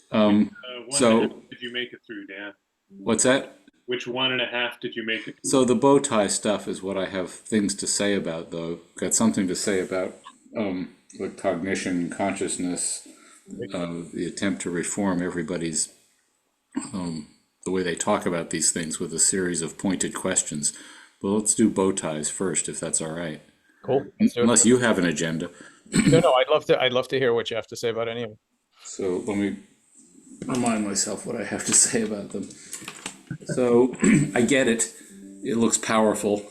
One and a half So did you make it through, Dan? what's that? Which one and a half did you make it through? So the bow tie stuff is what I have things to say about, though. Got something to say about like cognition, consciousness, the attempt to reform everybody's the way they talk about these things with a series of pointed questions. But let's do bow ties first, if that's all right. Cool. Let's do it. Unless you have an agenda. No, no, I'd love to hear what you have to say about any of it. So let me remind myself what I have to say about them. So I get it. It looks powerful.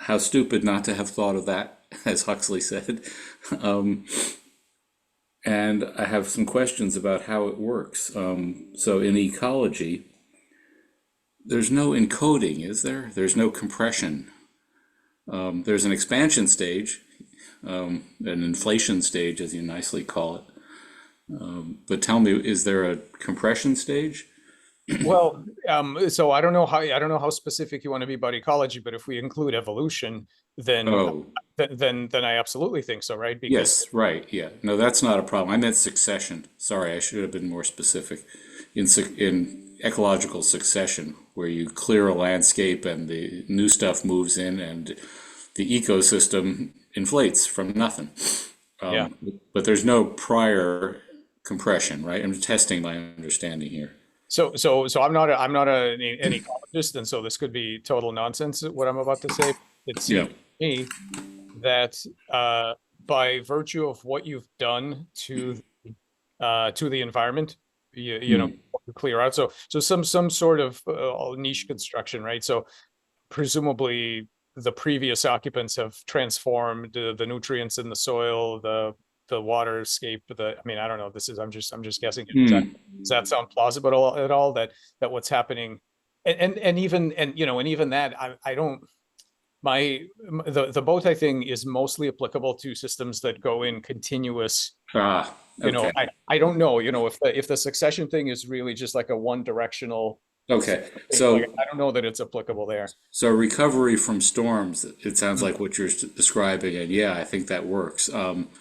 How stupid not to have thought of that, as Huxley said. Um, and I have some questions about how it works. So in ecology, there's no encoding, is there? There's no compression. There's an expansion stage, an inflation stage, as you nicely call it. But tell me, is there a compression stage? Well, so I don't know how specific you want to be about ecology, but if we include evolution, then Oh, then I absolutely think so, right? Because yes, right. Yeah. No, that's not a problem. I meant succession. Sorry, I should have been more specific. In ecological succession, where you clear a landscape and the new stuff moves in and the ecosystem inflates from nothing. yeah. But there's no prior compression, right? I'm testing my understanding here. So I'm not an ecologist, and so this could be total nonsense what I'm about to say. It Yeah. seems to me that by virtue of what you've done to the environment, you know, Hmm. clear out. So some sort of niche construction, right? So presumably the previous occupants have transformed the nutrients in the soil, the waterscape. I mean, I don't know. I'm just guessing. Hmm. Does that sound plausible at all? That what's happening, and even and even that I don't my the bow tie thing is mostly applicable to systems that go in continuous. Ah, okay. I don't know, if the succession thing is really just like a one directional Okay. thing, like So I don't know that it's applicable there. So recovery from storms, it sounds like what you're describing, and yeah, I think that works.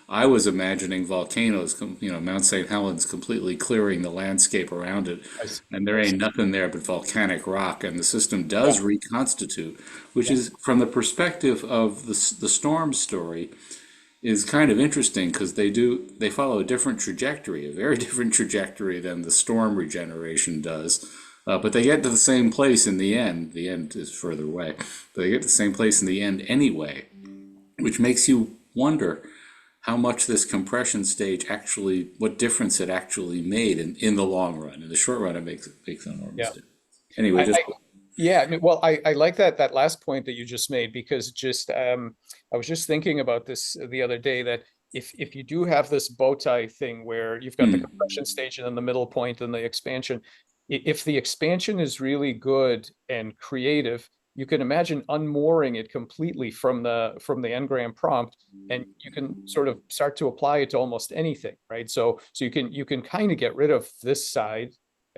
I was imagining volcanoes, Mount St. Helens completely clearing the landscape around it, I see. and there I see. ain't nothing there but volcanic rock, and the system Yeah, does reconstitute, which yeah, is, from the perspective of the storm story, is kind of interesting because they follow a different trajectory, a very different trajectory than the storm regeneration does. But they get to the same place in the end. The end is further away, but they get to the same place in the end anyway, which makes you wonder how much this compression stage actually, what difference it actually made in the long run. In the short run, it makes an enormous yeah. difference. Anyway, I, just I yeah, no, well, I like that last point that you just made, because just I was just thinking about this the other day, that if you do have this bow tie thing where you've got the hmm, compression stage and then the middle point and the expansion, if the expansion is really good and creative, you can imagine unmooring it completely from the engram prompt, and you can sort of start to apply it to almost anything, right? So you can kind of get rid of this side.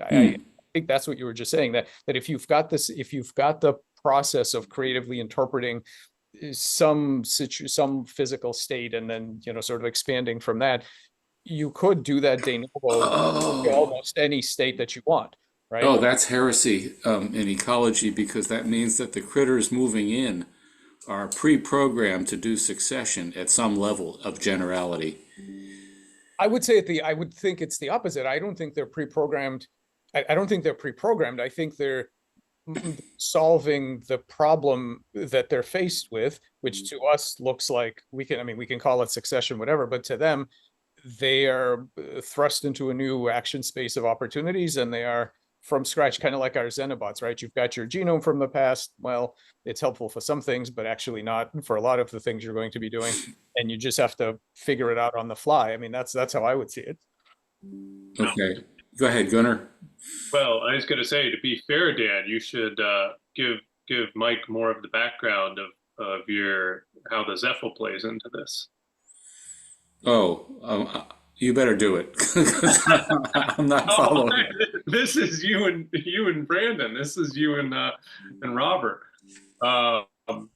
I hmm. think that's what you were just saying, that if you've got the process of creatively interpreting some physical state, and then sort of expanding from that, you could do that de novo to Oh, almost any state that you want, right? oh, that's heresy in ecology because that means that the critters moving in are pre-programmed to do succession at some level of generality. I would think it's the opposite. I don't think they're pre-programmed. I don't think they're pre-programmed. I think they're solving the problem that they're faced with, which to us looks like, we can call it succession, whatever, but to them, they are thrust into a new action space of opportunities, and they are from scratch, kind of like our Xenobots, right? You've got your genome from the past. Well, it's helpful for some things, but actually not for a lot of the things you're going to be doing. And you just have to figure it out on the fly. I mean, that's how I would see it. No. Okay, go ahead, Gunnar. Well, I was going to say, to be fair, Dan, you should give Mike more of the background of your how the Zephyl plays into this. Oh, you better do it because I'm not Oh, following. this is you and Brandon. This is you and Robert. Um,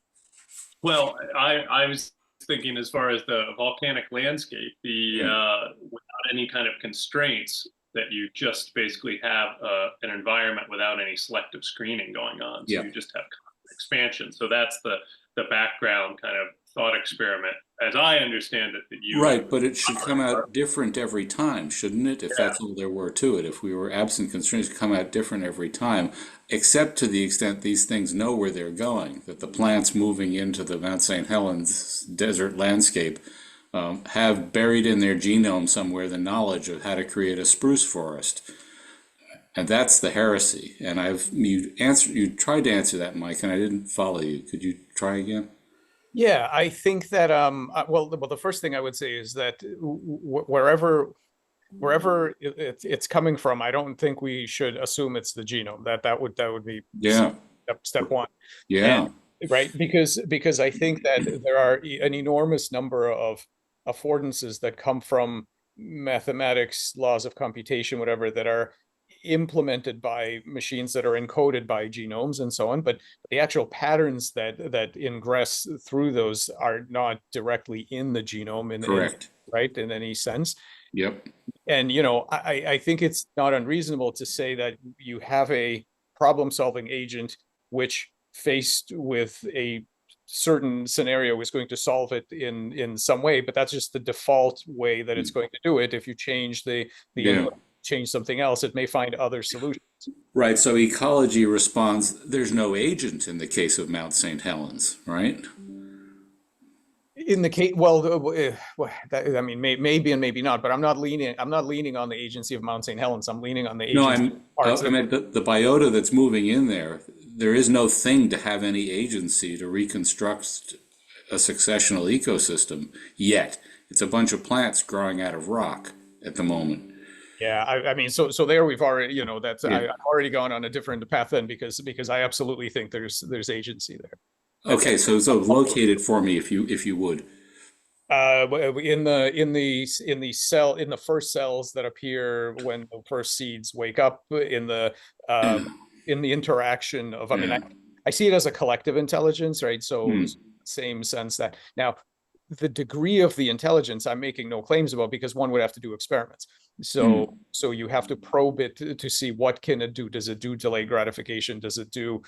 well, I was thinking as far as the volcanic landscape, the without any kind of constraints, that you just basically have an environment without any selective screening going on. So Yeah. you just have expansion. So that's the background kind of thought experiment, as I understand it, that you Right, but it should come out different every time, shouldn't it? If that's all there were to it. If we were absent constraints, it come out different every time, except to the extent these things know where they're going, that the plants moving into the Mount St. Helens desert landscape have buried in their genome somewhere the knowledge of how to create a spruce forest. And that's the heresy. And you tried to answer that, Mike, and I didn't follow you. Could you try again? Yeah, I think that well, the first thing I would say is that wherever it's coming from, I don't think we should assume it's the genome. That would be Yeah, step one. yeah, And right, because I think that there are an enormous number of affordances that come from mathematics, laws of computation, whatever, that are implemented by machines that are encoded by genomes and so on, but the actual patterns that ingress through those are not directly in the genome correct. right, in any sense. Yep. And I think it's not unreasonable to say that you have a problem-solving agent which, faced with a certain scenario, is going to solve it in some way, but that's just the default way that it's going to do it. If you change the Yeah. input, change something else, it may find other solutions. Right, so ecology responds, there's no agent in the case of Mount St. Helens, right? In the case, well, I mean, maybe and maybe not, but I'm not leaning on the agency of Mount St. Helens. I'm leaning on the No, agency of parts I meant the biota that's moving in there. There is no thing to have any agency to reconstruct a successional ecosystem yet. It's a bunch of plants growing out of rock at the moment. Yeah, I mean, so there we've already, that's Yeah. I've already gone on a different path then, because I absolutely think there's agency there. Okay, so locate it for me if you would. In the first cells that appear when the first seeds wake up, in the interaction of, I mean, I see it as a collective intelligence, right? So same sense that now the degree of the intelligence I'm making no claims about, because one would have to do experiments. So you have to probe it to see what can it do. Does it do delayed gratification? Does it do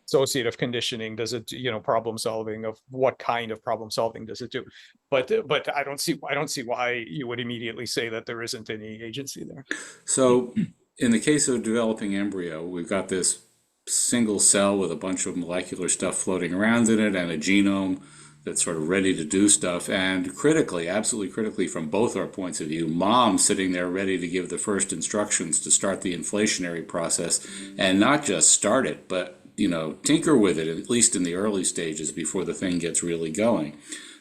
associative conditioning? Does it, problem solving? Of what kind of problem solving does it do? But I don't see why you would immediately say that there isn't any agency there. So in the case of developing embryo, we've got this single cell with a bunch of molecular stuff floating around in it and a genome that's sort of ready to do stuff. And critically, absolutely critically, from both our points of view, mom sitting there ready to give the first instructions to start the inflationary process, and not just start it, but tinker with it, at least in the early stages before the thing gets really going.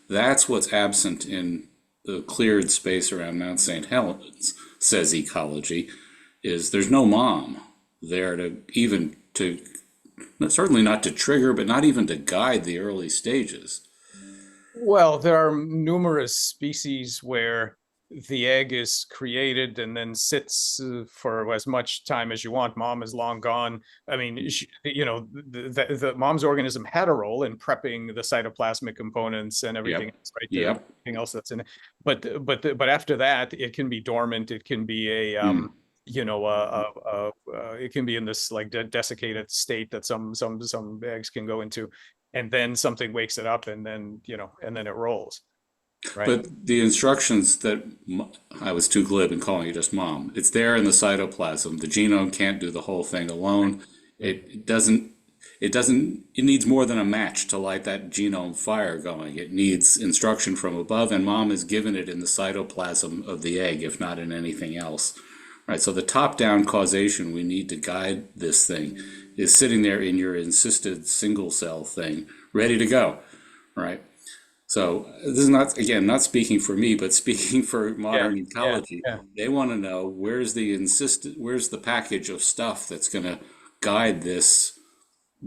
That's what's absent in the cleared space around Mount St. Helens, says ecology, is there's no mom there to certainly not to trigger, but not even to guide the early stages. Well, there are numerous species where the egg is created and then sits for as much time as you want. Mom is long gone. I mean, the mom's organism had a role in prepping the cytoplasmic components and everything else, right? Everything else that's in it. But after that, it can be dormant. It can be it can be in this like desiccated state that some eggs can go into, and then something wakes it up, and then it rolls. Right. But the instructions that I was too glib in calling it just mom. It's there in the cytoplasm. The genome can't do the whole thing alone. It needs more than a match to light that genome fire going. It needs instruction from above, and mom is given it in the cytoplasm of the egg, if not in anything else. Right. So the top-down causation we need to guide this thing is sitting there in your insisted single cell thing, ready to go. Right. So this is not speaking for me, but speaking for modern ecology. They want to know where's the package of stuff that's going to guide this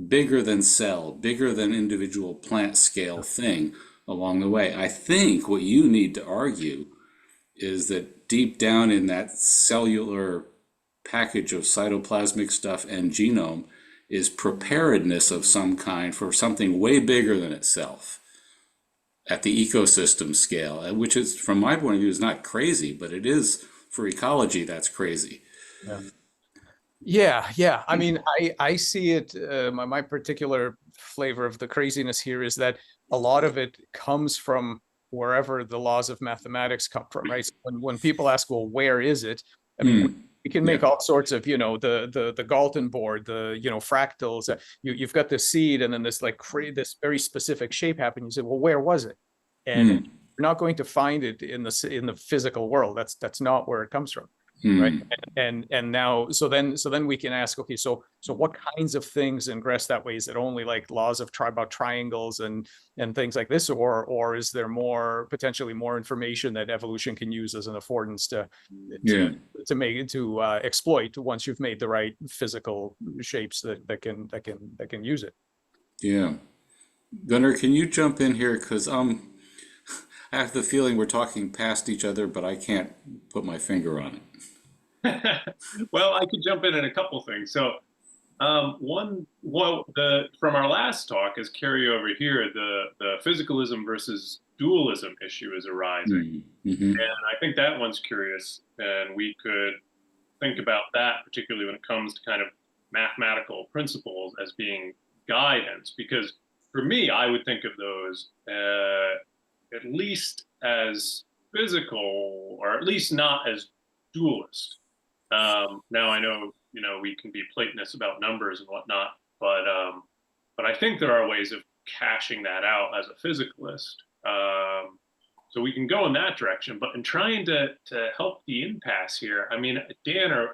bigger than cell, bigger than individual plant scale thing along the way. I think what you need to argue is that deep down in that cellular package of cytoplasmic stuff and genome is preparedness of some kind for something way bigger than itself at the ecosystem scale, which is, from my point of view, is not crazy, but it is for ecology, that's crazy. Yeah. I mean, I see it. My particular flavor of the craziness here is that a lot of it comes from wherever the laws of mathematics come from, right? So when people ask, well, where is it? I mean, we can make Yeah. all sorts of, the Galton board, fractals. You've got this seed, and then this this very specific shape happened. You say, well, where was it? And you're not going to find it in the physical world. That's not where it comes from. Right. And now, so then we can ask, okay, so what kinds of things ingress that way? Is it only like laws of about triangles and things like this, or is there potentially more information that evolution can use as an affordance to exploit once you've made the right physical shapes that can use it? Yeah. Gunnar, can you jump in here? Because I have the feeling we're talking past each other, but I can't put my finger on it. Well, I could jump in a couple things. So, from our last talk, as carryover here, the physicalism versus dualism issue is arising, and I think that one's curious, and we could think about that, particularly when it comes to kind of mathematical principles as being guidance, because for me, I would think of those at least as physical, or at least not as dualist. Now I know, we can be Platonists about numbers and whatnot, but I think there are ways of cashing that out as a physicalist. So we can go in that direction, but in trying to help the impasse here, I mean, Dan, I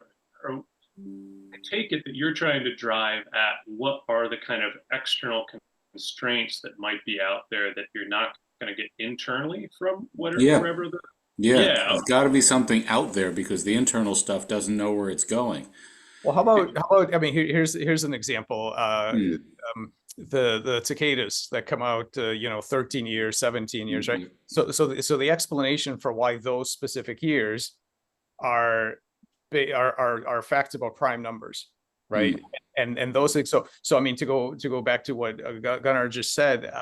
take it that you're trying to drive at what are the kind of external constraints that might be out there that you're not going to get internally from wherever the Yeah, there's got to be something out there because the internal stuff doesn't know where it's going. Well, how about? I mean, here's an example. The cicadas that come out, 13 years, 17 years, right? So the explanation for why those specific years are facts about prime numbers, right? And those things. So I mean, to go back to what Gunnar just said,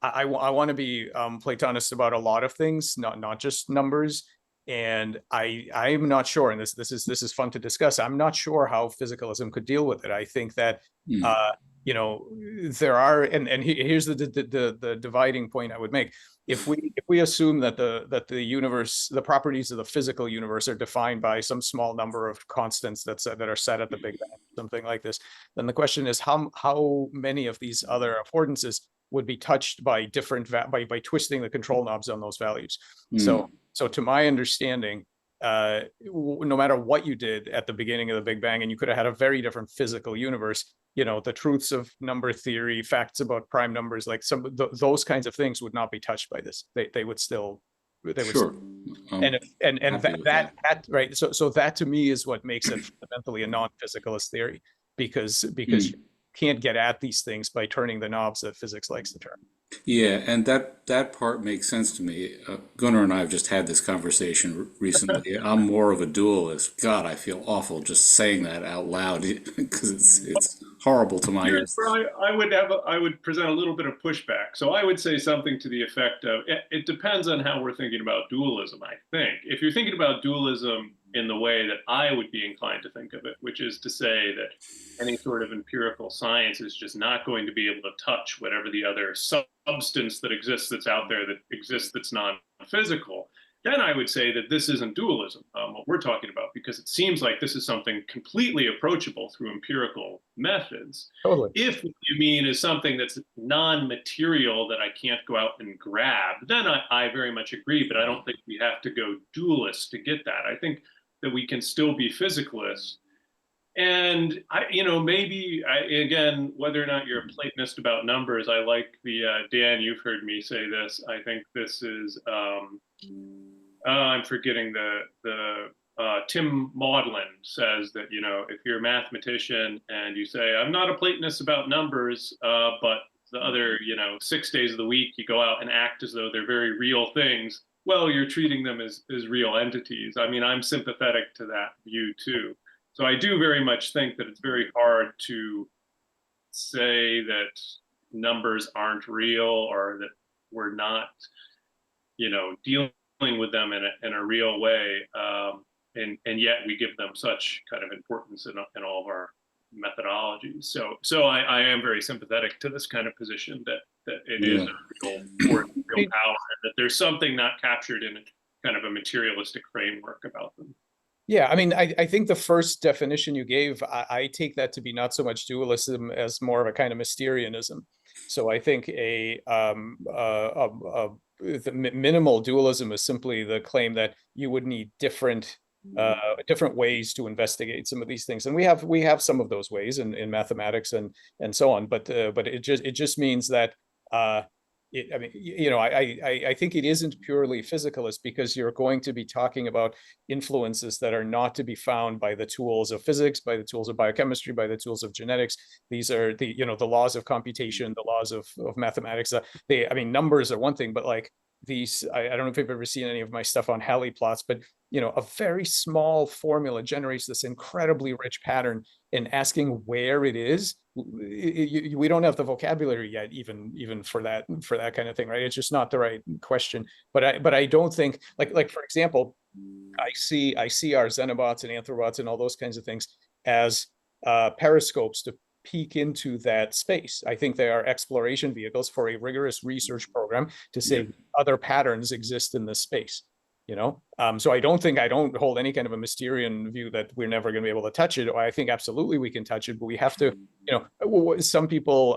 I want to be Platonist about a lot of things, not just numbers. And I'm not sure, and this is fun to discuss. I'm not sure how physicalism could deal with it. I think that there are, and here's the dividing point I would make. If we assume that the universe, the properties of the physical universe are defined by some small number of constants that are set at the Big Bang, something like this, then the question is how many of these other affordances would be touched by by twisting the control knobs on those values. So to my understanding, no matter what you did at the beginning of the Big Bang, and you could have had a very different physical universe, the truths of number theory, facts about prime numbers, like those kinds of things would not be touched by this. They would still. Sure. And that right. So that to me is what makes it fundamentally a non-physicalist theory, because you can't get at these things by turning the knobs that physics likes to turn. Yeah, and that part makes sense to me. Gunnar and I have just had this conversation recently. I'm more of a dualist. God, I feel awful just saying that out loud because it's horrible to my ears. I would present a little bit of pushback. So I would say something to the effect of it depends on how we're thinking about dualism. I think if you're thinking about dualism in the way that I would be inclined to think of it, which is to say that any sort of empirical science is just not going to be able to touch whatever the other substance that exists that's out there that exists that's non-physical, then I would say that this isn't dualism, what we're talking about, because it seems like this is something completely approachable through empirical methods. Totally. If what you mean is something that's non-material that I can't go out and grab, then I very much agree, but I don't think we have to go dualist to get that. I think that we can still be physicalists. And again, whether or not you're a Platonist about numbers, I like Dan, you've heard me say this. I think this is, I'm forgetting the Tim Maudlin says that, if you're a mathematician and you say, I'm not a Platonist about numbers, but the other, 6 days of the week, you go out and act as though they're very real things. Well, you're treating them as real entities. I mean, I'm sympathetic to that view too. So I do very much think that it's very hard to say that numbers aren't real or that we're not, dealing with them in a real way. and yet we give them such kind of importance in all of our methodologies. So I am very sympathetic to this kind of position that it is a real force, real power, and that there's something not captured in kind of a materialistic framework about them. Yeah, I mean, I think the first definition you gave, I take that to be not so much dualism as more of a kind of Mysterianism. So I think the minimal dualism is simply the claim that you would need different ways to investigate some of these things, and we have some of those ways in mathematics and so on. But it just means that I mean, I think it isn't purely physicalist, because you're going to be talking about influences that are not to be found by the tools of physics, by the tools of biochemistry, by the tools of genetics. These are the laws of computation, the laws of mathematics. I mean, numbers are one thing, but like these, I don't know if you've ever seen any of my stuff on Halley plots, but a very small formula generates this incredibly rich pattern. And asking where it is, we don't have the vocabulary yet, even for that kind of thing, right? It's just not the right question. But I don't think, like for example, I see our xenobots and anthrobots and all those kinds of things as periscopes to peek into that space. I think they are exploration vehicles for a rigorous research program to say other patterns exist in this space. So I don't hold any kind of a Mysterian view that we're never going to be able to touch it. I think absolutely we can touch it, but we have to, some people,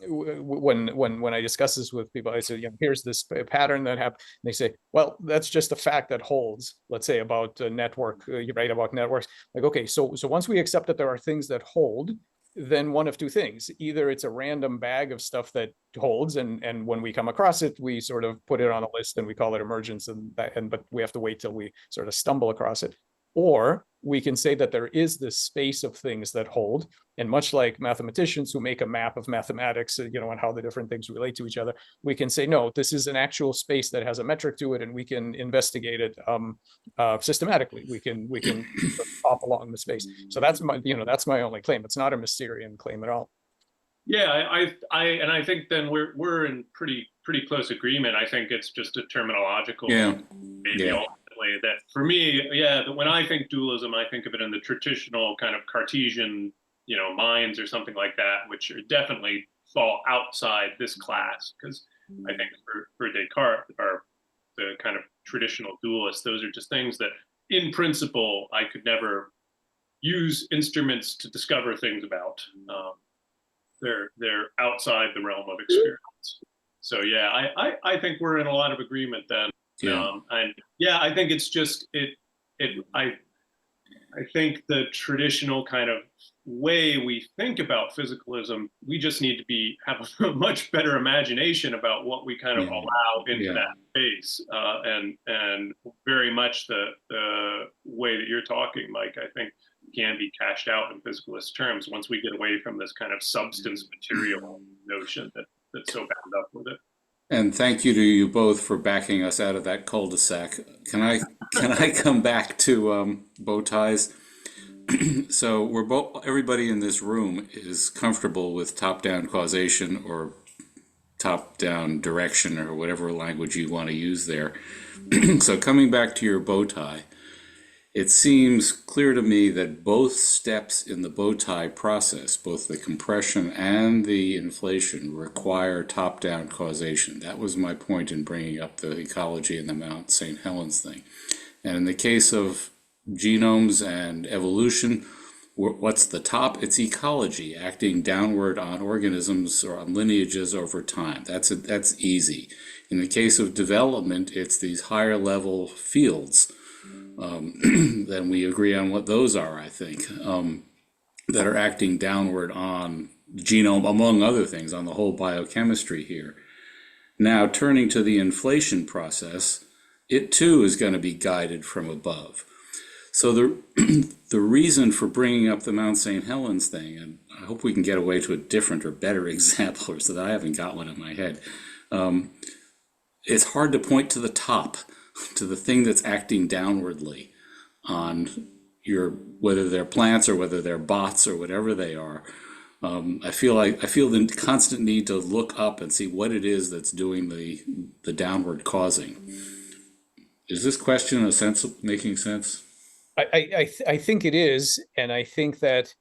when I discuss this with people, I say, here's this pattern that happened. They say, well, that's just a fact that holds. Let's say about a network, you write about networks. Like, okay, so once we accept that there are things that hold, then one of two things: either it's a random bag of stuff that holds, and when we come across it, we sort of put it on a list and we call it emergence, but we have to wait till we sort of stumble across it. Or we can say that there is this space of things that hold, and much like mathematicians who make a map of mathematics, and how the different things relate to each other, we can say, no, this is an actual space that has a metric to it, and we can investigate it systematically. We can hop along the space. So that's my only claim. It's not a Mysterian claim at all. Yeah, I think then we're in pretty close agreement. I think it's just a terminological maybe ultimately that for me, when I think dualism, I think of it in the traditional kind of Cartesian, minds or something like that, which are definitely fall outside this class, because I think for Descartes, or the kind of traditional dualists, those are just things that in principle I could never use instruments to discover things about. They're outside the realm of experience. So I think we're in a lot of agreement then. I think it's just I think the traditional kind of way we think about physicalism, we just need to have a much better imagination about what we kind of allow into that space, and very much the way that you're talking, Mike, I think can be cashed out in physicalist terms once we get away from this kind of substance material notion that's so bound up with it. And thank you to you both for backing us out of that cul-de-sac. Can I come back to bow ties? So everybody in this room is comfortable with top-down causation or top-down direction, or whatever language you want to use there. So coming back to your bow tie, it seems clear to me that both steps in the bow tie process, both the compression and the inflation, require top-down causation. That was my point in bringing up the ecology and the Mount St. Helens thing. And in the case of genomes and evolution, what's the top? It's ecology, acting downward on organisms or on lineages over time. That's easy. In the case of development, it's these higher level fields. Then we agree on what those are, I think, that are acting downward on the genome, among other things, on the whole biochemistry here. Now, turning to the inflation process, it too is going to be guided from above. So the reason for bringing up the Mount St. Helens thing, and I hope we can get away to a different or better example, so that I haven't got one in my head, it's hard to point to the top, to the thing that's acting downwardly on whether they're plants or whether they're bots or whatever they are. I feel the constant need to look up and see what it is that's doing the downward causing. Is this question making sense? I think it is, and I think that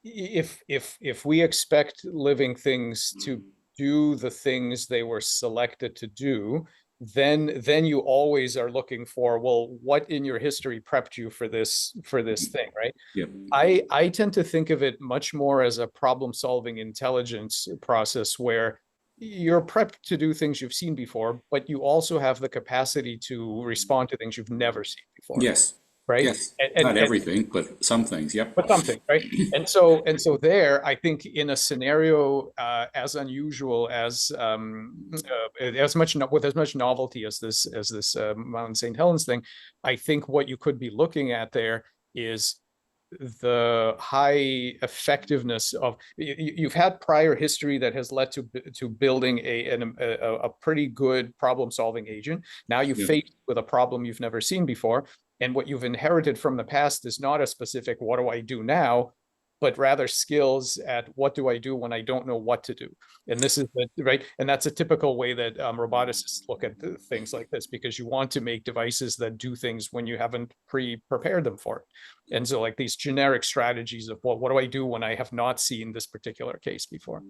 if we expect living things to do the things they were selected to do, then you always are looking for, well, what in your history prepped you for this thing, right? Yep. I tend to think of it much more as a problem-solving intelligence process where you're prepped to do things you've seen before, but you also have the capacity to respond to things you've never seen before, Yes. right? Yes. And Not everything, but some things. Yep. but something, right? And so there, I think in a scenario as unusual as much with as much novelty as this Mount St. Helens thing, I think what you could be looking at there is the high effectiveness of you've had prior history that has led to building a pretty good problem solving agent. Now you Yeah. face with a problem you've never seen before, and what you've inherited from the past is not a specific what do I do now, but rather skills at what do I do when I don't know what to do. And this is right, and that's a typical way that roboticists look at things like this, because you want to make devices that do things when you haven't prepared them for it. And so like these generic strategies of what do I do when I have not seen this particular case before.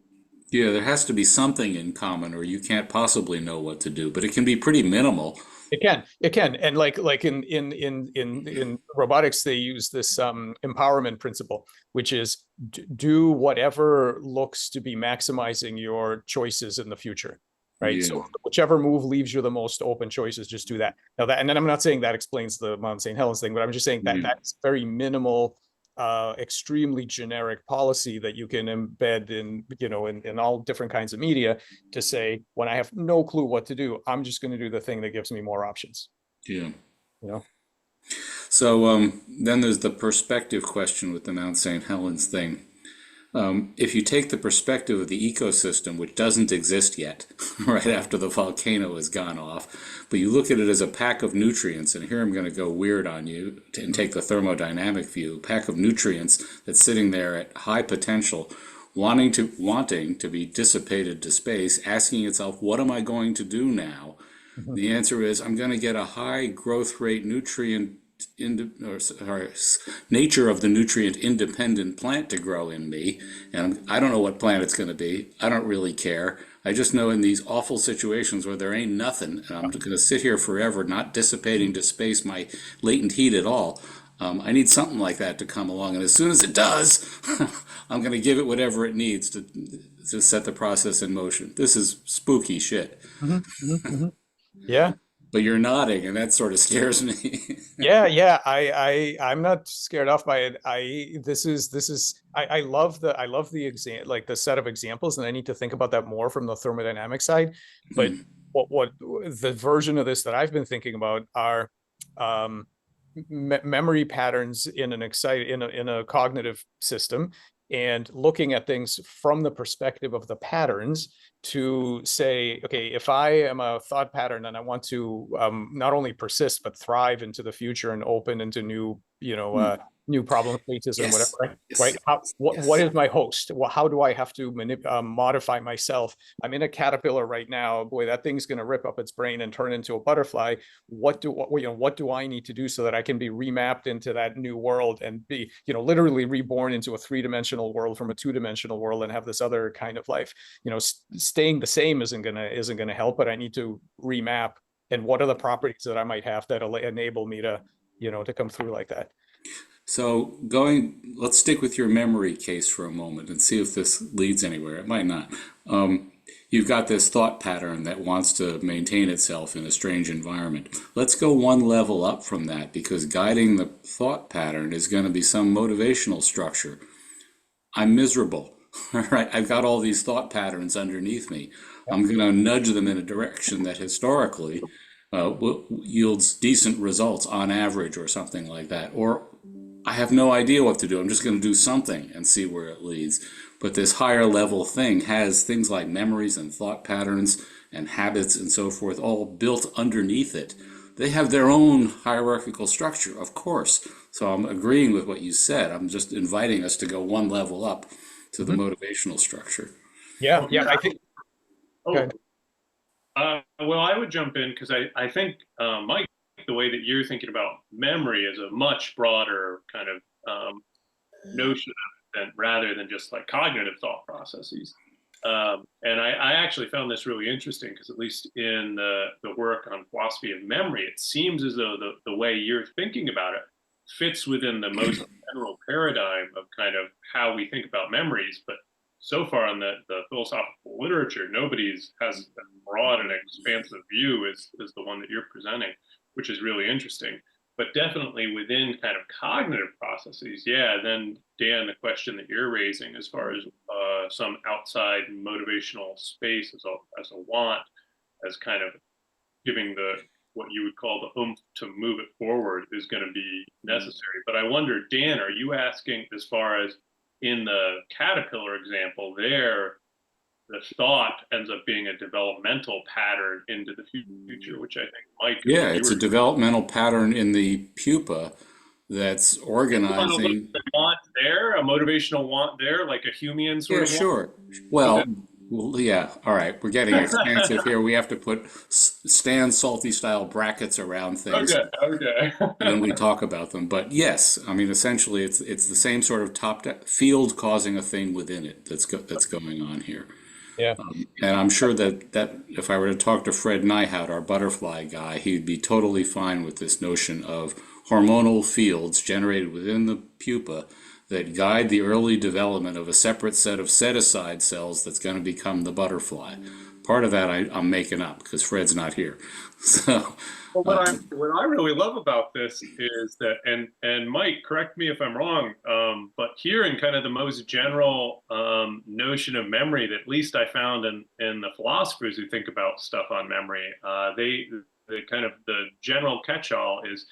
Yeah, there has to be something in common, or you can't possibly know what to do, but it can be pretty minimal. It can, and like in robotics, they use this empowerment principle, which is do whatever looks to be maximizing your choices in the future, right? Yeah. So whichever move leaves you the most open choices, just do that. Now that, and then I'm not saying that explains the Mount St. Helens thing, but I'm just saying that Yeah. that's very minimal, extremely generic policy that you can embed in all different kinds of media to say, when I have no clue what to do, I'm just going to do the thing that gives me more options. Yeah. You know? So then there's the perspective question with the Mount St. Helens thing. If you take the perspective of the ecosystem, which doesn't exist yet, right after the volcano has gone off, but you look at it as a pack of nutrients, and here I'm going to go weird on you and take the thermodynamic view, a pack of nutrients that's sitting there at high potential, wanting to be dissipated to space, asking itself, what am I going to do now? Mhm. The answer is, I'm going to get a high growth rate nutrient nature of the nutrient independent plant to grow in me, and I don't know what plant it's going to be. I don't really care. I just know in these awful situations where there ain't nothing, and I'm going to sit here forever, not dissipating to space my latent heat at all. I need something like that to come along, and as soon as it does, I'm going to give it whatever it needs to set the process in motion. This is spooky shit. Mhm, mhm, mhm. Yeah. But you're nodding, and that sort of scares me. Yeah. I'm not scared off by it. I love the exam, like the set of examples, and I need to think about that more from the thermodynamic side. But what the version of this that I've been thinking about are um, memory patterns in a cognitive system, and looking at things from the perspective of the patterns to say, okay, if I am a thought pattern and I want to not only persist but thrive into the future and open into new problem spaces and whatever, Yes, right? yes, Right? What yes. is my host? Well, how do I have to modify myself? I'm in a caterpillar right now. Boy, that thing's going to rip up its brain and turn into a butterfly. What do I need to do so that I can be remapped into that new world and be, literally reborn into a three-dimensional world from a two-dimensional world and have this other kind of life? Staying the same isn't gonna help, but I need to remap. And what are the properties that I might have that'll enable me to come through like that? So let's stick with your memory case for a moment and see if this leads anywhere. It might not. You've got this thought pattern that wants to maintain itself in a strange environment. Let's go one level up from that, because guiding the thought pattern is going to be some motivational structure. I'm miserable. All right, I've got all these thought patterns underneath me. I'm going to nudge them in a direction that historically yields decent results on average, or something like that. Or I have no idea what to do. I'm just going to do something and see where it leads. But this higher level thing has things like memories and thought patterns and habits and so forth all built underneath it. They have their own hierarchical structure, of course. So I'm agreeing with what you said. I'm just inviting us to go one level up to the Mhm. motivational structure. Yeah, Well, yeah. here, I think. Go oh, ahead. well, I would jump in because I think Mike the way that you're thinking about memory as a much broader kind of notion of it rather than just like cognitive thought processes. And I actually found this really interesting because at least in the work on philosophy of memory, it seems as though the way you're thinking about it fits within the most general paradigm of kind of how we think about memories. But so far in the philosophical literature, nobody's has as broad and expansive view as the one that you're presenting, which is really interesting. But definitely within kind of cognitive processes, yeah. Then Dan, the question that you're raising as far as some outside motivational space as a want, as kind of giving the what you would call the oomph to move it forward is going to be necessary. But I wonder, Dan, are you asking as far as in the caterpillar example there, the thought ends up being a developmental pattern into the future, which I think Mike. Yeah, it's a developmental pattern in the pupa that's organizing. Want there, a motivational want there, like a Humean sort Yeah, of sure. Well, Okay. yeah, all right. We're getting expansive here. We have to put Stan Salty style brackets around things Okay. when we talk about them. But yes, I mean, essentially, it's the same sort of top field causing a thing within it that's going on here. Yeah. And I'm sure that if I were to talk to Fred Nyhout, our butterfly guy, he'd be totally fine with this notion of hormonal fields generated within the pupa that guide the early development of a separate set of set-aside cells that's going to become the butterfly. Part of that I'm making up because Fred's not here. So, Well, what I really love about this is that, and Mike, correct me if I'm wrong, but here in kind of the most general notion of memory that at least I found in the philosophers who think about stuff on memory, the kind of the general catch-all is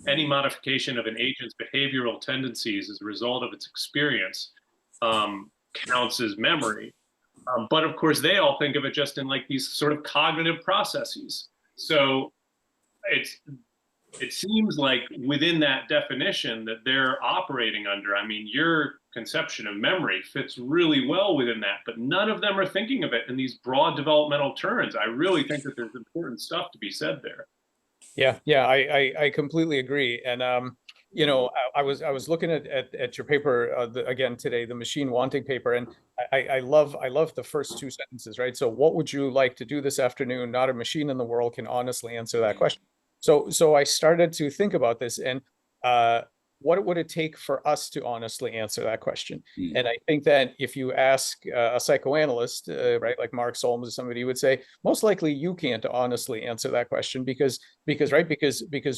any modification of an agent's behavioral tendencies as a result of its experience counts as memory. But of course, they all think of it just in like these sort of cognitive processes. So it seems like within that definition that they're operating under, I mean, your conception of memory fits really well within that, but none of them are thinking of it in these broad developmental terms. I really think that there's important stuff to be said there. Yeah, I completely agree. And you know, I was looking at your paper again today, the machine wanting paper, and I love the first two sentences, right? So what would you like to do this afternoon? Not a machine in the world can honestly answer that question. So I started to think about this, and what would it take for us to honestly answer that question? And I think that if you ask a psychoanalyst, right, like Mark Solms or somebody, would say most likely you can't honestly answer that question because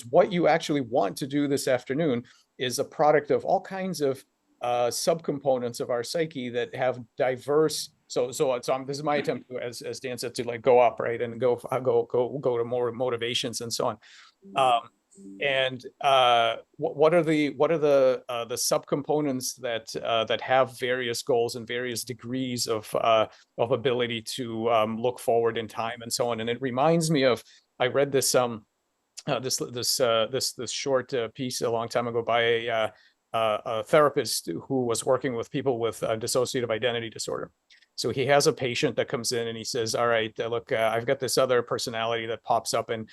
what you actually want to do this afternoon is a product of all kinds of subcomponents of our psyche that have diverse. So this is my attempt to, as Dan said, to like go up, right, and go to more motivations and so on. And what are the subcomponents that have various goals and various degrees of ability to look forward in time and so on? And it reminds me of, I read this this short piece a long time ago by a therapist who was working with people with dissociative identity disorder. So he has a patient that comes in and he says, all right, look, I've got this other personality that pops up and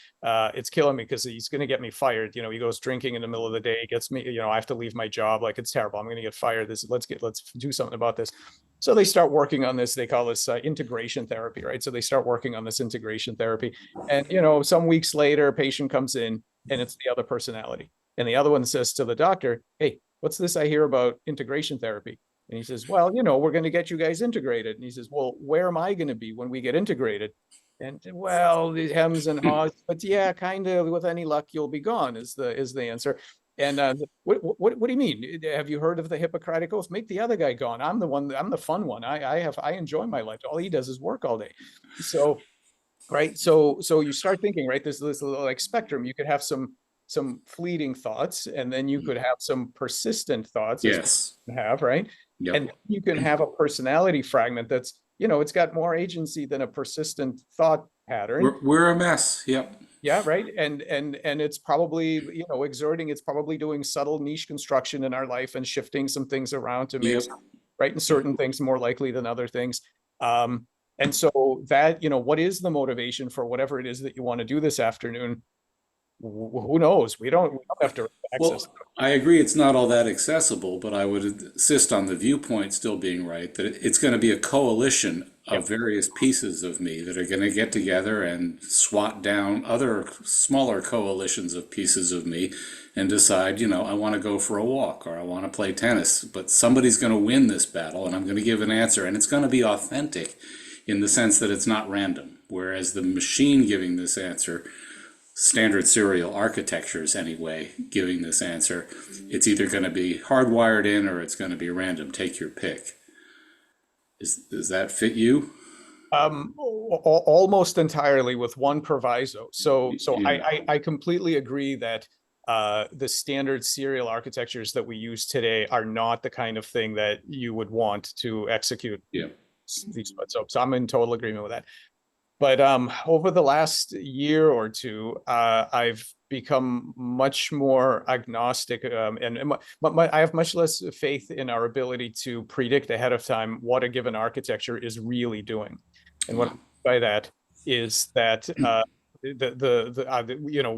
it's killing me because he's going to get me fired. You know, he goes drinking in the middle of the day, gets me, you know, I have to leave my job. Like, it's terrible. I'm going to get fired. Let's do something about this. So they start working on this. They call this integration therapy, right? So they start working on this integration therapy. And, you know, some weeks later, a patient comes in and it's the other personality. And the other one says to the doctor, hey, what's this I hear about integration therapy? And he says, well, you know, we're going to get you guys integrated. And he says, well, where am I going to be when we get integrated? And well, the hems and haws, but yeah, kind of with any luck, you'll be gone is the answer. And what do you mean? Have you heard of the Hippocratic Oath? Make the other guy gone. I'm the fun one. I enjoy my life. All he does is work all day. So, right. So you start thinking, right, this little like spectrum. You could have some fleeting thoughts, and then you could have some persistent thoughts. Yes. Have, right. Yep. And you can have a personality fragment that's, you know, it's got more agency than a persistent thought pattern. We're a mess. Yep. Yeah, right. And it's probably, you know, it's probably doing subtle niche construction in our life and shifting some things around to make right, and certain things more likely than other things. And so that, you know, what is the motivation for whatever it is that you want to do this afternoon? who knows? We don't have to access. Well, I agree it's not all that accessible, but I would insist on the viewpoint still being right, that it's going to be a coalition Yeah. of various pieces of me that are going to get together and swat down other smaller coalitions of pieces of me and decide, I want to go for a walk or I want to play tennis, but somebody's going to win this battle and I'm going to give an answer and it's going to be authentic in the sense that it's not random. Whereas the machine giving this answer, standard serial architectures anyway, giving this answer, it's either going to be hardwired in or it's going to be random. Take your pick. Does that fit you? Almost entirely, with one proviso. So Yeah. I completely agree that the standard serial architectures that we use today are not the kind of thing that you would want to execute Yeah. these. So I'm in total agreement with that. But over the last year or two, I've become much more agnostic, and I have much less faith in our ability to predict ahead of time what a given architecture is really doing. And what I mean by that is that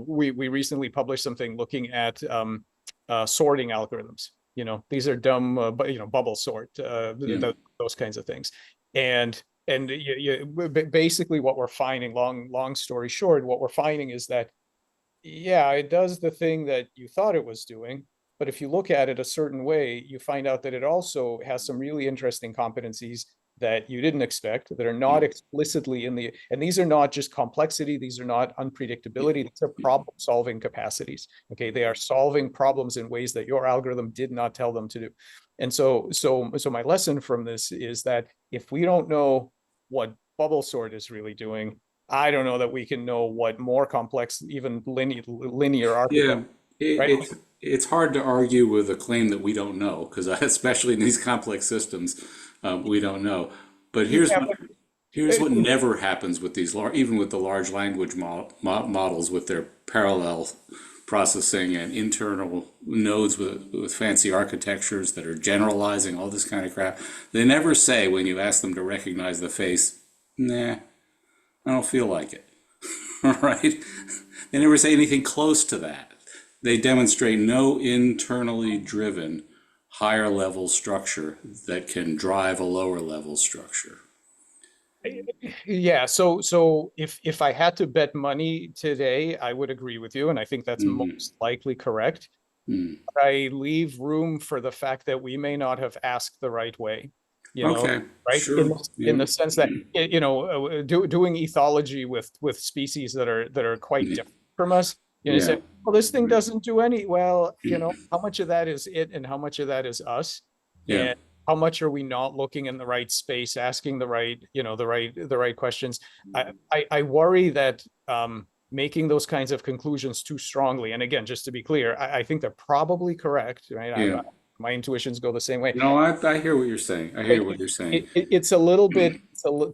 we recently published something looking at sorting algorithms. These are dumb, but bubble sort, Yeah. those kinds of things, and basically what we're finding, long story short, what we're finding is that, yeah, it does the thing that you thought it was doing, but if you look at it a certain way, you find out that it also has some really interesting competencies that you didn't expect, that are not explicitly and these are not just complexity, these are not unpredictability, these are problem solving capacities. Okay, they are solving problems in ways that your algorithm did not tell them to do. And so my lesson from this is that if we don't know what bubble sort is really doing, I don't know that we can know what more complex, even linear architecture, Yeah. It, right? it's hard to argue with a claim that we don't know, because especially in these complex systems, we don't know. But Yeah, here's but what never happens with these even with the large language models with their parallel processing and internal nodes with fancy architectures that are generalizing all this kind of crap. They never say when you ask them to recognize the face, nah, I don't feel like it. Right? They never say anything close to that. They demonstrate no internally driven higher level structure that can drive a lower level structure. yeah, so if I had to bet money today, I would agree with you, and I think that's Hmm. most likely correct. Mm. But I leave room for the fact that we may not have asked the right way, you know, Okay, right? sure. In Yeah. the sense that doing ethology with species that are quite Yeah. different from us, Yeah. say, well, this thing doesn't do any well, how much of that is it and how much of that is us? Yeah. And how much are we not looking in the right space, asking the right questions? I worry that making those kinds of conclusions too strongly, and again, just to be clear, I think they're probably correct, right? Yeah. My intuitions go the same way. No, I hear what you're saying. I hear what you're saying. It's a little bit,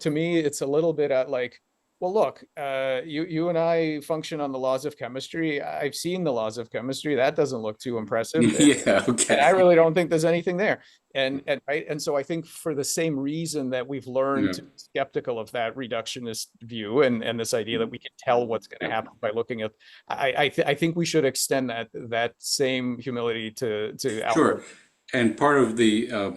to me, it's a little bit at like, well, look, you and I function on the laws of chemistry. I've seen the laws of chemistry. That doesn't look too impressive. Yeah, And I okay. really don't think there's anything there. And so I think for the same reason that we've learned Yeah. to be skeptical of that reductionist view and this idea that we can tell what's going to Yeah. happen by looking at, I think we should extend that same humility to Sure. algorithm. And part of the uh,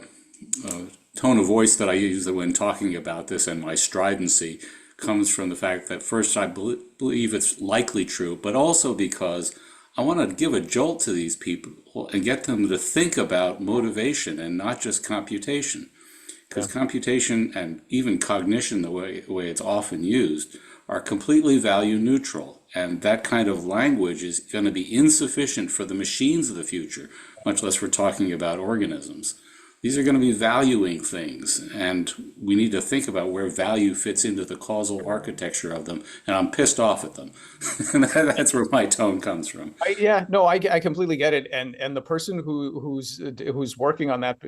tone of voice that I use when talking about this and my stridency comes from the fact that first I believe it's likely true, but also because I want to give a jolt to these people and get them to think about motivation and not just computation. Because Yeah. computation and even cognition, the way it's often used, are completely value neutral. And that kind of language is going to be insufficient for the machines of the future, much less we're talking about organisms. These are going to be valuing things, and we need to think about where value fits into the causal architecture of them. And I'm pissed off at them. That's where my tone comes from. Yeah, no, I completely get it, and the person who's working on that,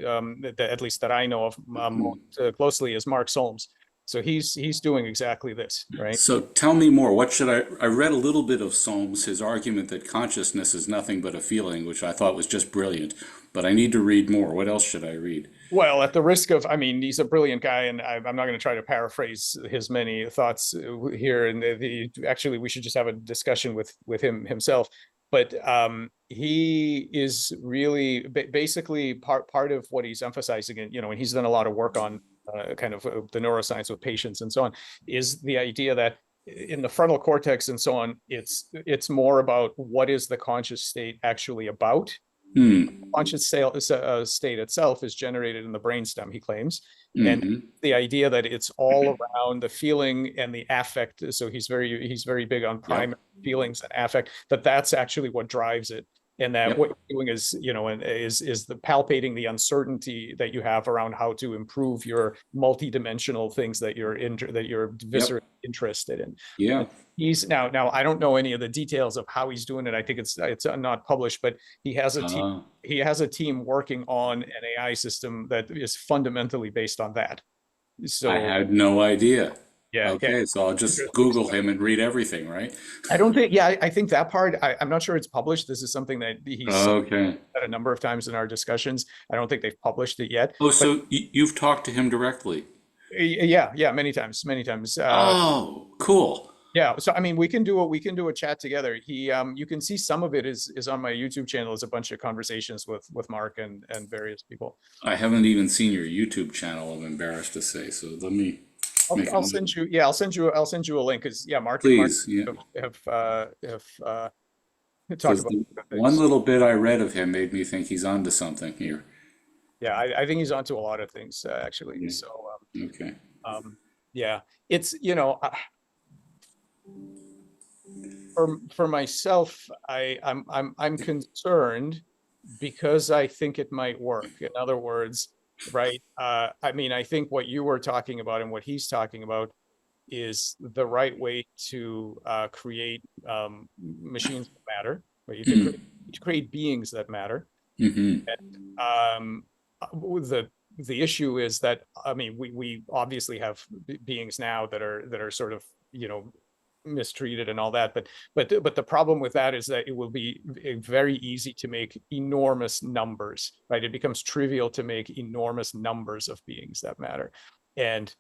at least that I know of most closely, is Mark Solms. So he's doing exactly this, right? So tell me more. What should I read a little bit of Solms, his argument that consciousness is nothing but a feeling, which I thought was just brilliant, but I need to read more. What else should I read? Well, at the risk of, I mean, he's a brilliant guy, and I'm not going to try to paraphrase his many thoughts here. And actually, we should just have a discussion with him himself. But he is really basically part of what he's emphasizing, and and he's done a lot of work on kind of the neuroscience with patients and so on, is the idea that in the frontal cortex and so on, it's more about what is the conscious state actually about. Conscious state itself is generated in the brainstem, he claims, and the idea that it's all around the feeling and the affect. So he's very big on primary feelings and affect. That's actually what drives it, and that what you're doing is is the palpating the uncertainty that you have around how to improve your multidimensional things that you're viscerally interested in. Yeah. He's now I don't know any of the details of how he's doing it. I think it's not published, but he has a team. He has a team working on an AI system that is fundamentally based on that. So I had no idea. yeah, Okay, so I'll just Google him and read everything, right? I don't think. Yeah, I think that part. I'm not sure it's published. This is something that he's Okay. said a number of times in our discussions. I don't think they've published it yet. Oh, so you've talked to him directly? Yeah, many times. Oh, cool. Yeah, so I mean, we can do a chat together. You can see some of it is on my YouTube channel. Is a bunch of conversations with Mark and various people. I haven't even seen your YouTube channel, I'm embarrassed to say. So let me I'll send you. Yeah, I'll send you a link because Mark please, and Mark have talked about one little bit I read of him made me think he's onto something here. Yeah, I think he's onto a lot of things actually. Yeah. So Okay. yeah, it's for myself, I'm concerned because I think it might work. In other words, right? I mean, I think what you were talking about and what he's talking about is the right way to create machines that matter, right? You to create beings that matter. And the issue is that, I mean, we obviously have beings now that are sort of mistreated and all that, but the problem with that is that it will be very easy to make enormous numbers, right? It becomes trivial to make enormous numbers of beings that matter, and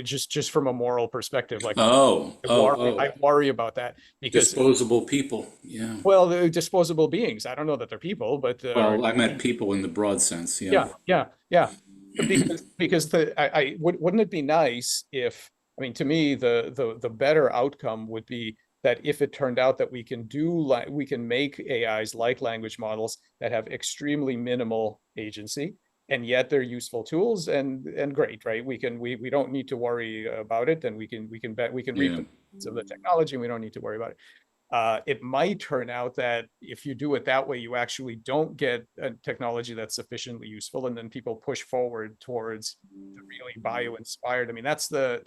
just from a moral perspective, like I worry about that because disposable people. Yeah. Well, the disposable beings. I don't know that they're people, but well, I meant people in the broad sense. Yeah. Yeah. Because wouldn't it be nice if, I mean, to me, the better outcome would be that if it turned out that we can make AIs like language models that have extremely minimal agency, and yet they're useful tools and great, right? We don't need to worry about it, and we can reap the benefits of the technology, and we don't need to worry about it. It might turn out that if you do it that way, you actually don't get a technology that's sufficiently useful, and then people push forward towards the really bio-inspired. I mean, that's the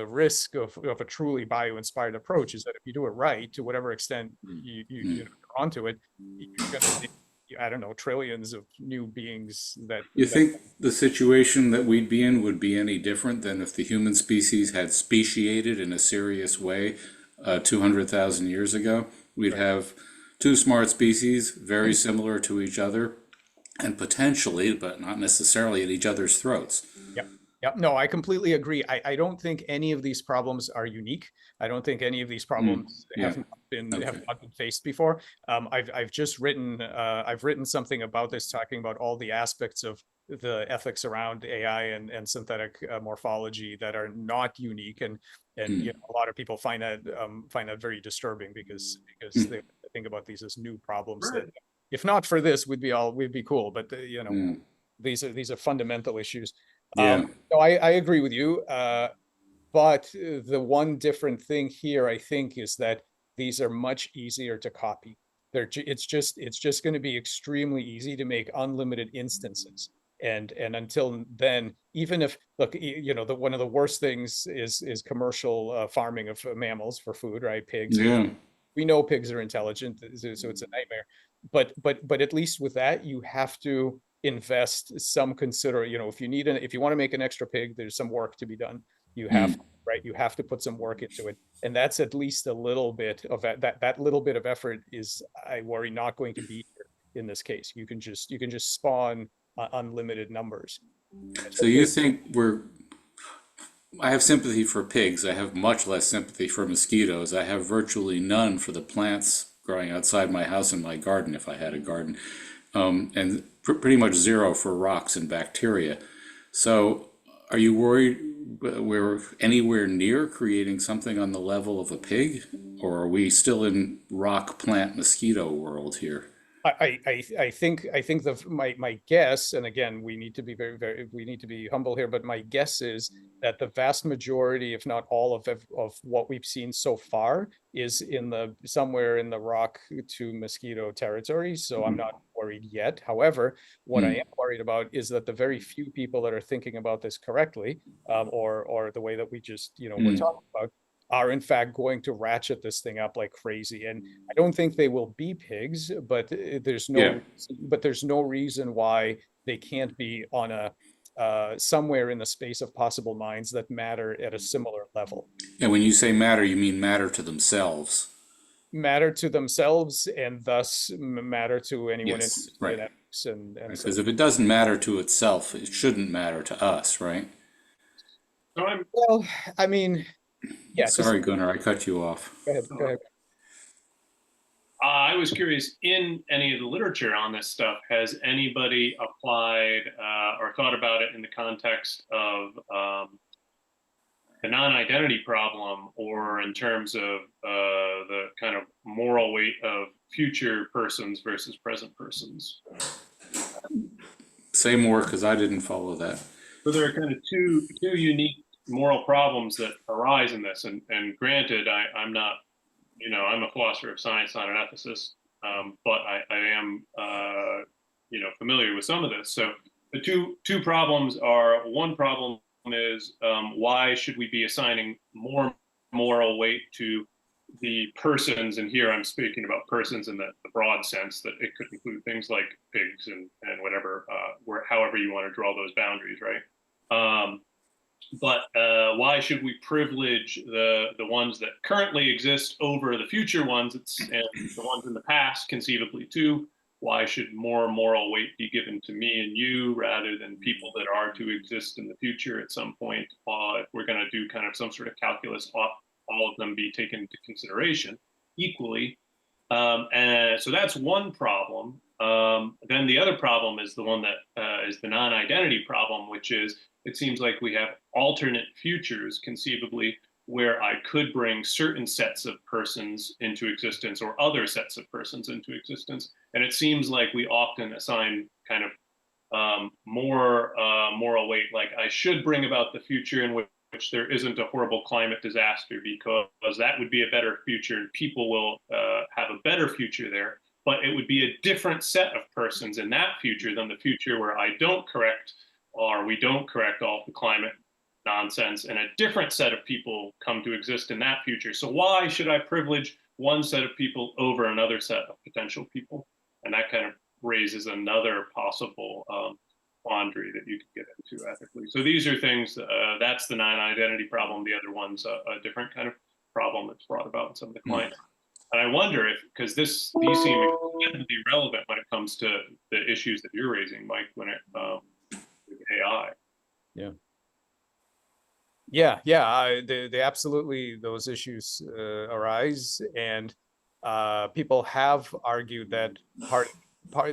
risk of a truly bio-inspired approach, is that if you do it right, to whatever extent you're onto it, you're going to, I don't know, trillions of new beings that. You think the situation that we'd be in would be any different than if the human species had speciated in a serious way 200,000 years ago? We'd have two smart species, very similar to each other, and potentially, but not necessarily, at each other's throats. Yep. No, I completely agree. I don't think any of these problems are unique. I don't think any of these problems have not been faced before. I've just written something about this, talking about all the aspects of the ethics around AI and synthetic morphology that are not unique, and a lot of people find that very disturbing because they think about these as new problems that, if not for this, we'd be cool. But these are fundamental issues. No, I agree with you. But the one different thing here, I think, is that these are much easier to copy. It's just going to be extremely easy to make unlimited instances. And until then, even if, look, one of the worst things is commercial farming of mammals for food, right? Pigs. Yeah. We know pigs are intelligent, so it's a nightmare. But at least with that, you have to, invest some if you want to make an extra pig, there's some work to be done. You have, right? You have to put some work into it. And that's at least a little bit of that little bit of effort is, I worry, not going to be here in this case. You can just spawn unlimited numbers. So you think I have sympathy for pigs. I have much less sympathy for mosquitoes. I have virtually none for the plants growing outside my house and my garden, if I had a garden, and pretty much zero for rocks and bacteria. So are you worried we're anywhere near creating something on the level of a pig? Or are we still in rock, plant, mosquito world here? I think my guess, and again, we need to be we need to be humble here, but my guess is that the vast majority, if not all of what we've seen so far, is somewhere in the rock to mosquito territory. So I'm not worried yet. However, what I am worried about is that the very few people that are thinking about this correctly, or the way that we just we're talking about, are in fact going to ratchet this thing up like crazy. And I don't think they will be pigs, but there's no reason why they can't be on somewhere in the space of possible minds that matter at a similar level. And when you say matter, you mean matter to themselves. Matter to themselves, and thus matter to anyone Yes, interested right. in ethics. And Because if it doesn't matter to itself, it shouldn't matter to us, right? Well, I mean, yeah. Sorry, Gunnar, I cut you off. Go ahead. Go ahead. I was curious, in any of the literature on this stuff, has anybody applied or thought about it in the context of the non-identity problem, or in terms of the kind of moral weight of future persons versus present persons? Say more, because I didn't follow that. So there are kind of two unique moral problems that arise in this, and granted, I'm not, I'm a philosopher of science, not an ethicist, but I am, familiar with some of this. So the two problems are: one problem is why should we be assigning more moral weight to the persons? And here I'm speaking about persons in the broad sense that it could include things like pigs and whatever, however you want to draw those boundaries, right? But why should we privilege the ones that currently exist over the future ones, and the ones in the past conceivably too? Why should more moral weight be given to me and you rather than people that are to exist in the future at some point? If we're going to do kind of some sort of calculus, all of them be taken into consideration equally. And so that's one problem. Then the other problem is the one that is the non-identity problem, which is, it seems like we have alternate futures conceivably where I could bring certain sets of persons into existence or other sets of persons into existence. And it seems like we often assign kind of more moral weight, like I should bring about the future in which there isn't a horrible climate disaster, because that would be a better future and people will have a better future there. But it would be a different set of persons in that future than the future where I don't correct, or we don't correct all the climate nonsense, and a different set of people come to exist in that future. So why should I privilege one set of people over another set of potential people? And that kind of raises another possible quandary that you could get into ethically. So these are things, that's the non-identity problem. The other one's a different kind of problem that's brought about in some of the clients. And I wonder if, because these seem incredibly relevant when it comes to the issues that you're raising, Mike, when it with AI. Yeah. Yeah, they absolutely, those issues arise, and people have argued that part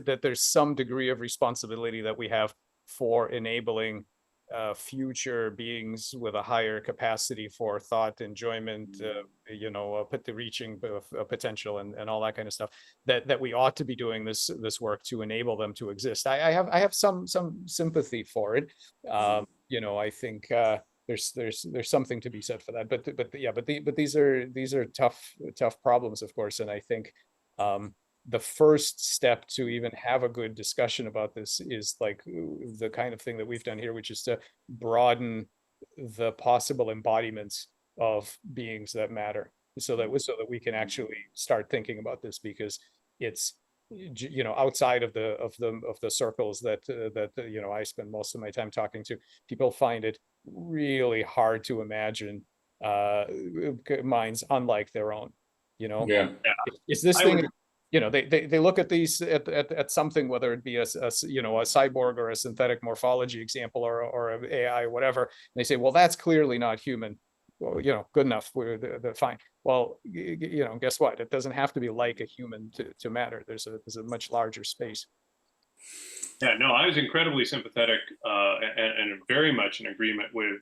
that there's some degree of responsibility that we have for enabling future beings with a higher capacity for thought, enjoyment, put the reaching potential and all that kind of stuff. That we ought to be doing this work to enable them to exist. I have some sympathy for it. I think. There's something to be said for that, but these are tough problems, of course, and I think the first step to even have a good discussion about this is like the kind of thing that we've done here, which is to broaden the possible embodiments of beings that matter, so that we can actually start thinking about this, because it's outside of the circles that I spend most of my time talking to, people find it really hard to imagine minds unlike their own. Yeah. Is this I thing? would, They look at these at something, whether it be a cyborg or a synthetic morphology example or an AI or whatever, and they say, well, that's clearly not human. Well, good enough. They're fine. Well, guess what? It doesn't have to be like a human to matter. There's a much larger space. yeah, no, I was incredibly sympathetic and very much in agreement with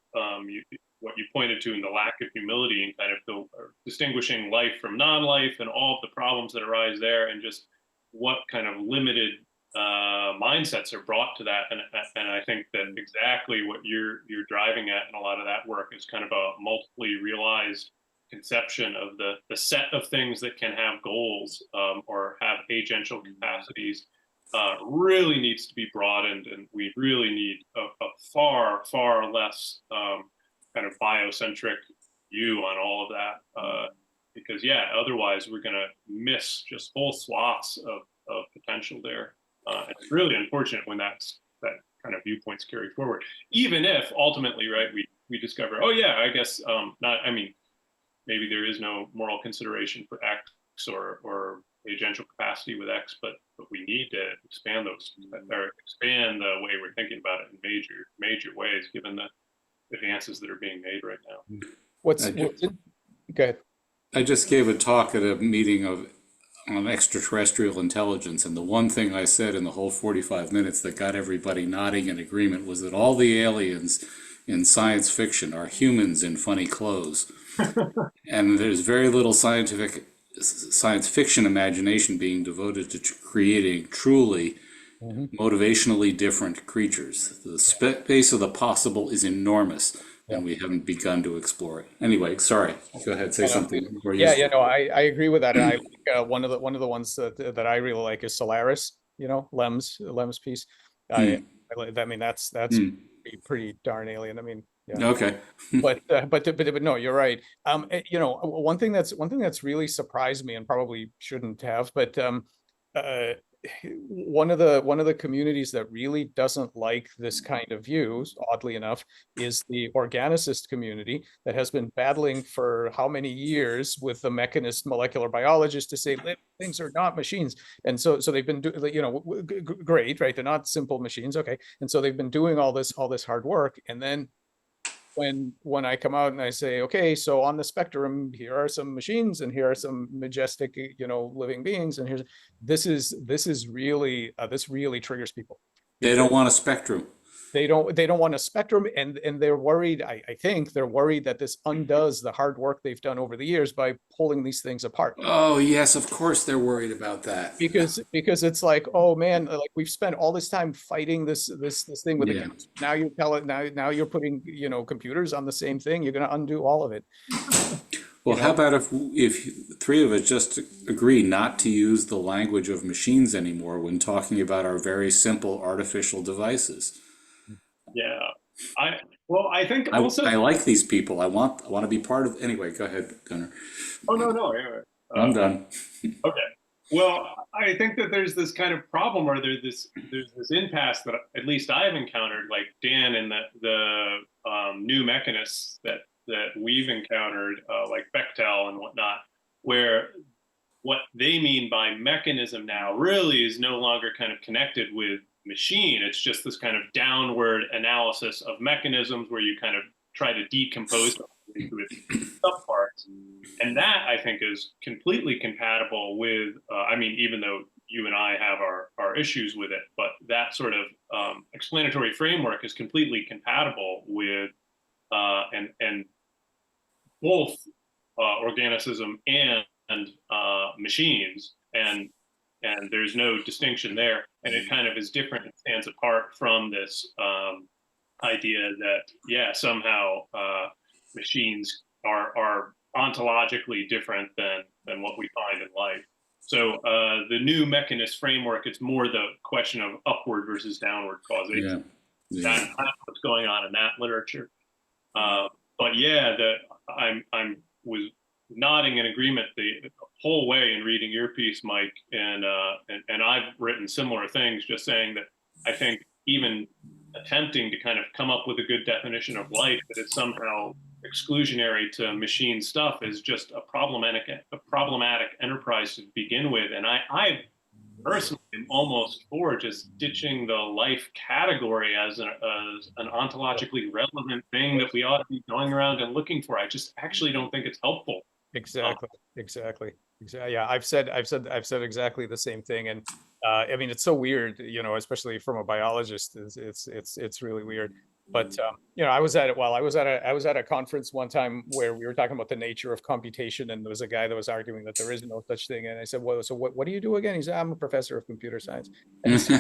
what you pointed to in the lack of humility and kind of distinguishing life from non-life and all of the problems that arise there, and just what kind of limited mindsets are brought to that. And I think that exactly what you're driving at in a lot of that work is kind of a multiply realized conception of the set of things that can have goals or have agential capacities. Really needs to be broadened, and we really need a far, far less kind of biocentric view on all of that. Because, yeah, otherwise we're going to miss just whole swaths of potential there. It's really unfortunate when that kind of viewpoints carry forward, even if ultimately, right, we discover, oh, yeah, I guess maybe there is no moral consideration for X or agential capacity with X, but we need to expand expand the way we're thinking about it in major ways, given the advances that are being made right now. Go ahead. I just gave a talk at a meeting on extraterrestrial intelligence, and the one thing I said in the whole 45 minutes that got everybody nodding in agreement was that all the aliens in science fiction are humans in funny clothes. And there's very little science fiction imagination being devoted to creating truly motivationally different creatures. The space of the possible is enormous, and we haven't begun to explore it. Anyway, sorry. Go ahead, say something. No, I agree with that. And I like one of the ones that I really like is Solaris. Lem's piece. I mean that's pretty darn alien. I mean, yeah. Okay. but no, you're right. One thing that's really surprised me, and probably shouldn't have, but one of the communities that really doesn't like this kind of view, oddly enough, is the organicist community that has been battling for how many years with the mechanist molecular biologists to say things are not machines. And so they've been great, right? They're not simple machines. Okay. And so they've been doing all this hard work. And then when I come out and I say, okay, so on the spectrum, here are some machines and here are some majestic, living beings, and this really triggers people. They don't want a spectrum. They don't want a spectrum, and they're worried. I think they're worried that this undoes the hard work they've done over the years by pulling these things apart. Oh yes, of course they're worried about that. Because it's like, oh man, like we've spent all this time fighting this thing with the now you tell it now you're putting computers on the same thing. You're going to undo all of it. Well, how about if three of us just agree not to use the language of machines anymore when talking about our very simple artificial devices? Yeah, I think also I like these people. I want to be part of. Anyway, go ahead, Gunnar. Oh no. Anyway, I'm done. Okay. Well, I think that there's this kind of problem, or there's this impasse that at least I've encountered, like Dan and the new mechanists that we've encountered, like Bechtel and whatnot, where what they mean by mechanism now really is no longer kind of connected with machine. It's just this kind of downward analysis of mechanisms where you kind of try to decompose them into its subparts. And that, I think, is completely compatible with, even though you and I have our issues with it, but that sort of explanatory framework is completely compatible with and both organicism and machines, and there's no distinction there, and it kind of is different. It stands apart from this idea that somehow machines are ontologically different than what we find in life. So the new mechanist framework, it's more the question of upward versus downward causation. That's what's going on in that literature. But I was nodding in agreement. The whole way in reading your piece, Mike, and I've written similar things, just saying that I think even attempting to kind of come up with a good definition of life that is somehow exclusionary to machine stuff is just a problematic enterprise to begin with. And I personally am almost for just ditching the life category as an ontologically relevant thing that we ought to be going around and looking for. I just actually don't think it's helpful. Exactly. Yeah, I've said exactly the same thing. And I mean, it's so weird, especially from a biologist. It's really weird. But I was at it. Well, I was at a conference one time where we were talking about the nature of computation, and there was a guy that was arguing that there is no such thing. And I said, "Well, so what do you do again?" He said, "I'm a professor of computer science." And so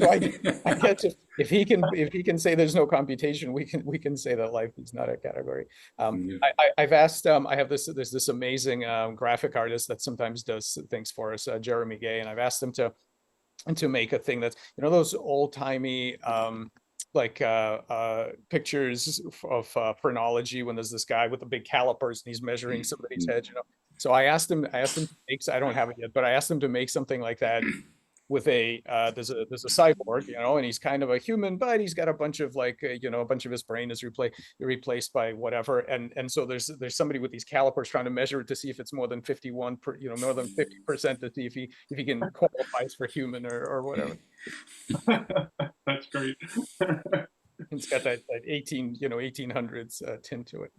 I guess if he can say there's no computation, we can say that life is not a category. I've asked. I have there's this amazing graphic artist that sometimes does things for us, Jeremy Gay, and I've asked him to make a thing that's those old timey like pictures of phrenology when there's this guy with the big calipers and he's measuring somebody's head. So I asked him to make. I don't have it yet, but I asked him to make something like that with there's a cyborg, and he's kind of a human, but he's got a bunch of a bunch of his brain is replaced by whatever, and so there's somebody with these calipers trying to measure it to see if it's more than 50% to see if he can qualify for human or whatever. That's great. It's got that 1800s tint to it.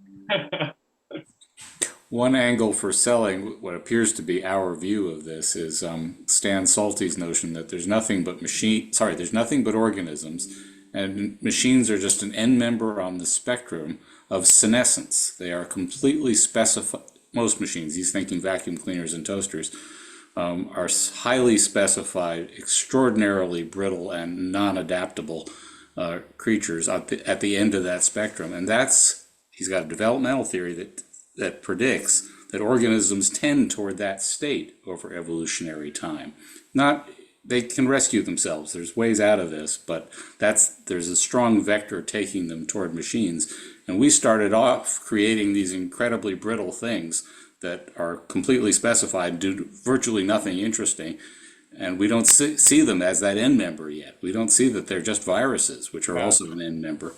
One angle for selling what appears to be our view of this is Stan Salty's notion that there's nothing but there's nothing but organisms, and machines are just an end member on the spectrum of senescence. They are completely specified. Most machines, he's thinking vacuum cleaners and toasters, are highly specified, extraordinarily brittle and non-adaptable creatures at the end of that spectrum. And he's got a developmental theory that predicts that organisms tend toward that state over evolutionary time. They can rescue themselves. There's ways out of this, but there's a strong vector taking them toward machines. And we started off creating these incredibly brittle things that are completely specified, do virtually nothing interesting, and we don't see them as that end member yet. We don't see that they're just viruses, which are also an end member.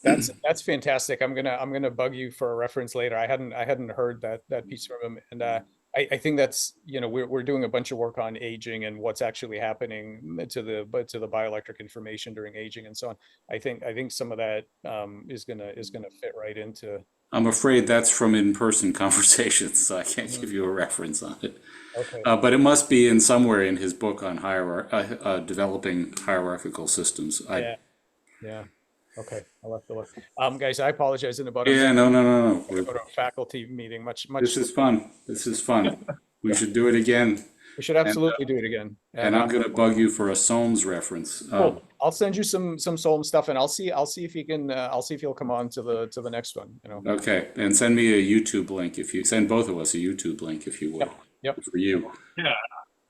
That's fantastic. I'm gonna bug you for a reference later. I hadn't heard that piece from him, and I think that's we're doing a bunch of work on aging and what's actually happening to the bioelectric information during aging and so on. I think some of that is gonna fit right into. I'm afraid that's from in-person conversations, so I can't give you a reference on it. Okay. But it must be in somewhere in his book on developing hierarchical systems. Yeah. Okay, I'll have to look. Guys, I apologize in about. No. We're going to a faculty meeting. Much. This is fun. We should do it again. We should absolutely do it again. And I'm going to bug you for a Solms reference. Cool. I'll send you some Solms stuff, and I'll see if he can. I'll see if he'll come on to the next one. Okay, and send me a YouTube link if you send both of us a YouTube link if you will. Yep. For you. Yeah.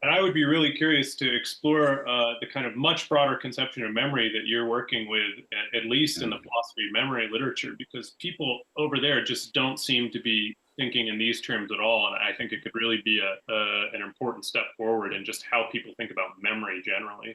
And I would be really curious to explore the kind of much broader conception of memory that you're working with, at least in the philosophy of memory literature, because people over there just don't seem to be thinking in these terms at all. And I think it could really be an important step forward in just how people think about memory generally.